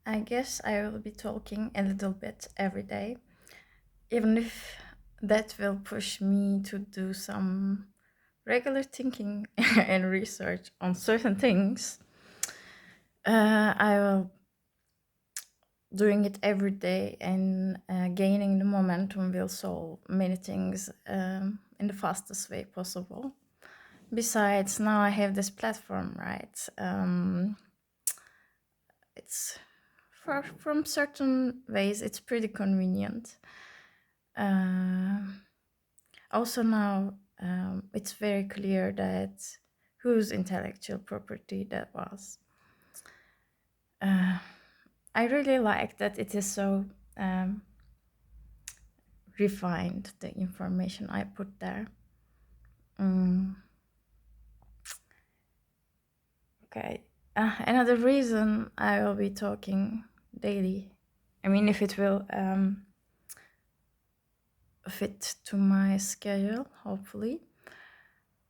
I guess I will be talking a little bit every day, even if that will push me to do some regular thinking and research on certain things. I will doing it every day and gaining the momentum will solve many things in the fastest way possible. Besides, now I have this platform, right? It's from certain ways it's pretty convenient. Also now it's very clear that whose intellectual property that was. I really like that it is so refined, the information I put there. Okay. Another reason I will be talking daily, I mean, if it will fit to my schedule, hopefully,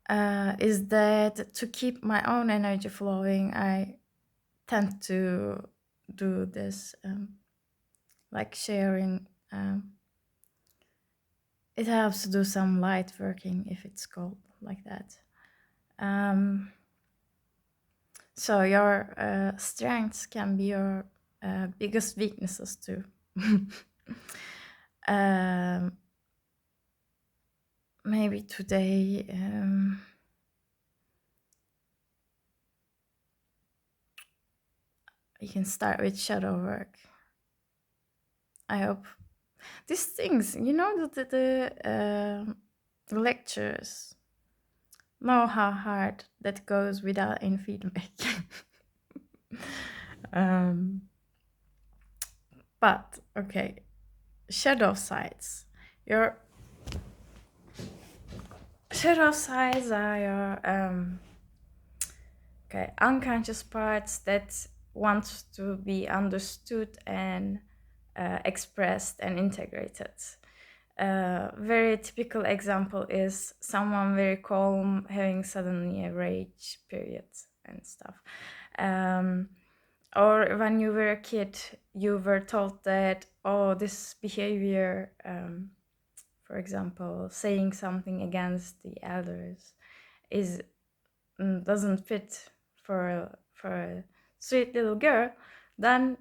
is that to keep my own energy flowing, I tend to do this, like sharing. It helps to do some light working, if it's called like that. So your strengths can be your biggest weaknesses too. um, Maybe today you can start with shadow work. I hope these things, the lectures, know how hard that goes without any feedback. um, but okay, shadow sides. Your shadow sides are your unconscious parts that want to be understood and expressed and integrated. Very typical example is someone very calm having suddenly a rage period and stuff. Or when you were a kid, you were told that, oh, this behavior, for example, saying something against the elders, is doesn't fit for a sweet little girl. Then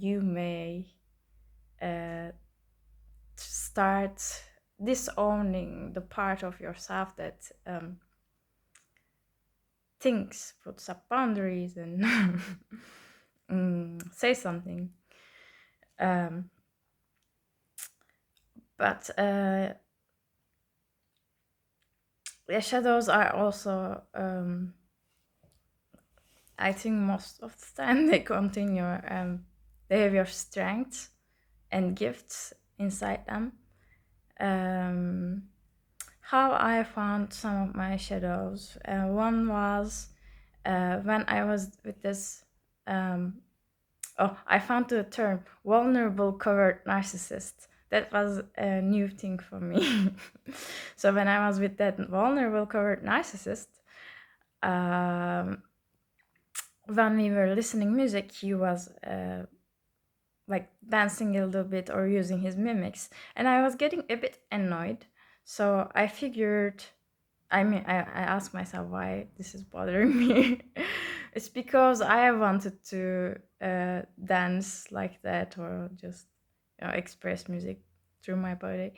you may start disowning the part of yourself that thinks, puts up boundaries, and say something. But the shadows are also, I think, most of the time they continue. They have your strengths and gifts inside them. How I found some of my shadows. One was when I was with this. I found the term vulnerable covert narcissist. That was a new thing for me. So when I was with that vulnerable covert narcissist, when we were listening music, he was like dancing a little bit or using his mimics, and I was getting a bit annoyed. So I figured, I asked myself why this is bothering me. It's because I wanted to dance like that, or just express music through my body.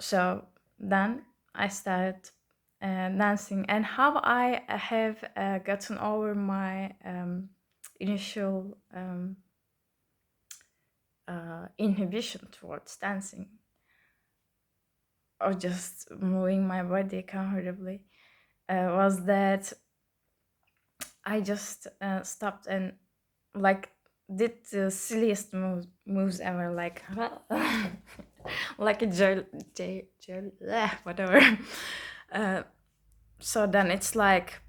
So then I started dancing, and how I have gotten over my initial inhibition towards dancing or just moving my body comfortably was that I just stopped and like did the silliest moves ever, like like a whatever. So then it's like,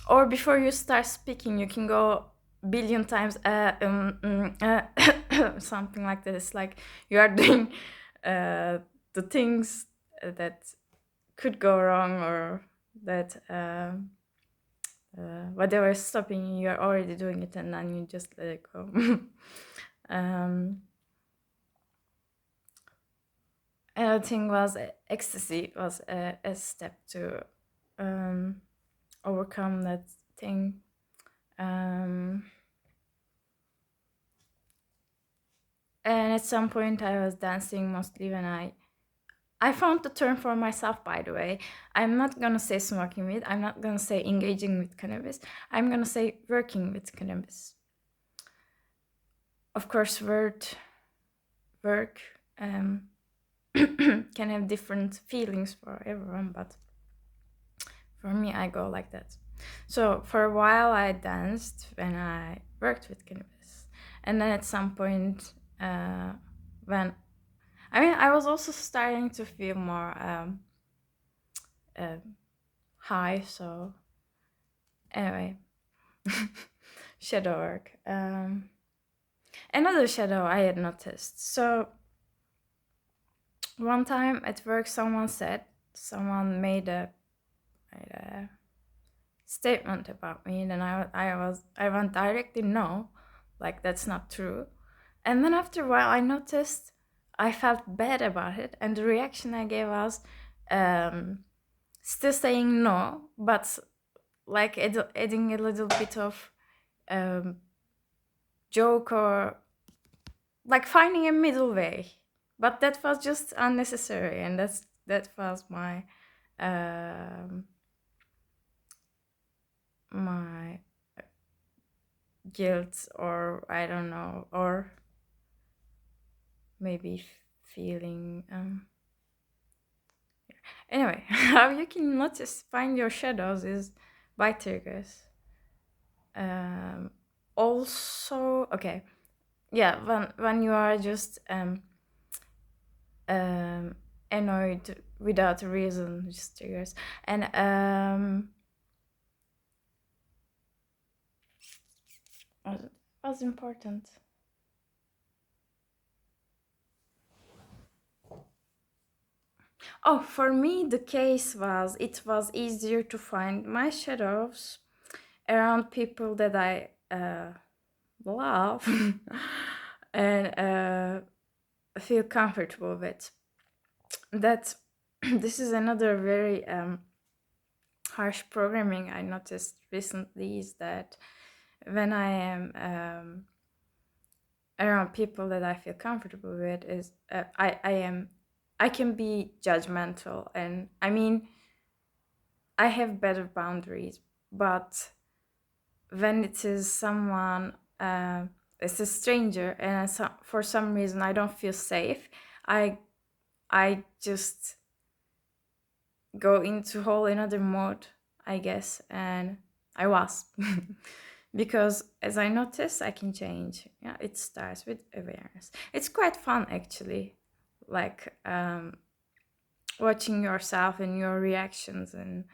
or before you start speaking, you can go billion times something like this, like you are doing the things that could go wrong, or that whatever is stopping you, you're already doing it, and then you just let it go. um, Another thing was ecstasy was a step to um, overcome that thing. Um, and at some point, I was dancing mostly when I found the term for myself, by the way. I'm not gonna say smoking weed. I'm not gonna say engaging with cannabis. I'm gonna say working with cannabis. Of course, work can have different feelings for everyone, but for me, I go like that. So for a while, I danced when I worked with cannabis, and then at some point, when I was also starting to feel more uh, high. So anyway, shadow work. Another shadow I had noticed. So one time at work, someone made a statement about me, and then I went directly no, like that's not true. And then after a while, I noticed I felt bad about it, and the reaction I gave was still saying no, but like adding a little bit of um, joke, or like finding a middle way. But that was just unnecessary, and that was um, my guilt, or I don't know, or maybe feeling. Anyway, how you can notice find your shadows is by triggers. Um, Also, okay, yeah, when you are just um, annoyed without a reason, just triggers, and was important. Oh, for me, the case was it was easier to find my shadows around people that I love and feel comfortable with. That this is another very harsh programming I noticed recently, is that when I am around people that I feel comfortable with, is I can be judgmental, and I mean I have better boundaries, but when it is someone, it's a stranger, and for some reason I don't feel safe, I I just go into whole another mode, I guess, and I was because as I notice, I can change. Yeah, it starts with awareness. It's quite fun actually, like watching yourself and your reactions and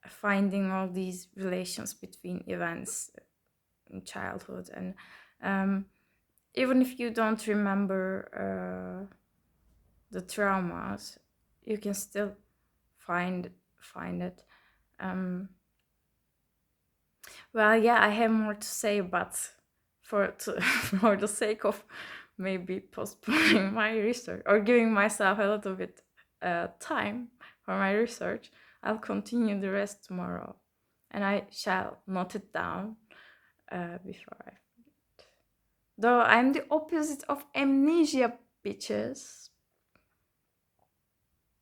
finding all these relations between events in childhood, and even if you don't remember the traumas, you can still find it. um well, yeah, I have more to say, but for the sake of maybe postponing my research or giving myself a little bit time for my research, I'll continue the rest tomorrow, and I shall note it down before I. Though I'm the opposite of amnesia, bitches.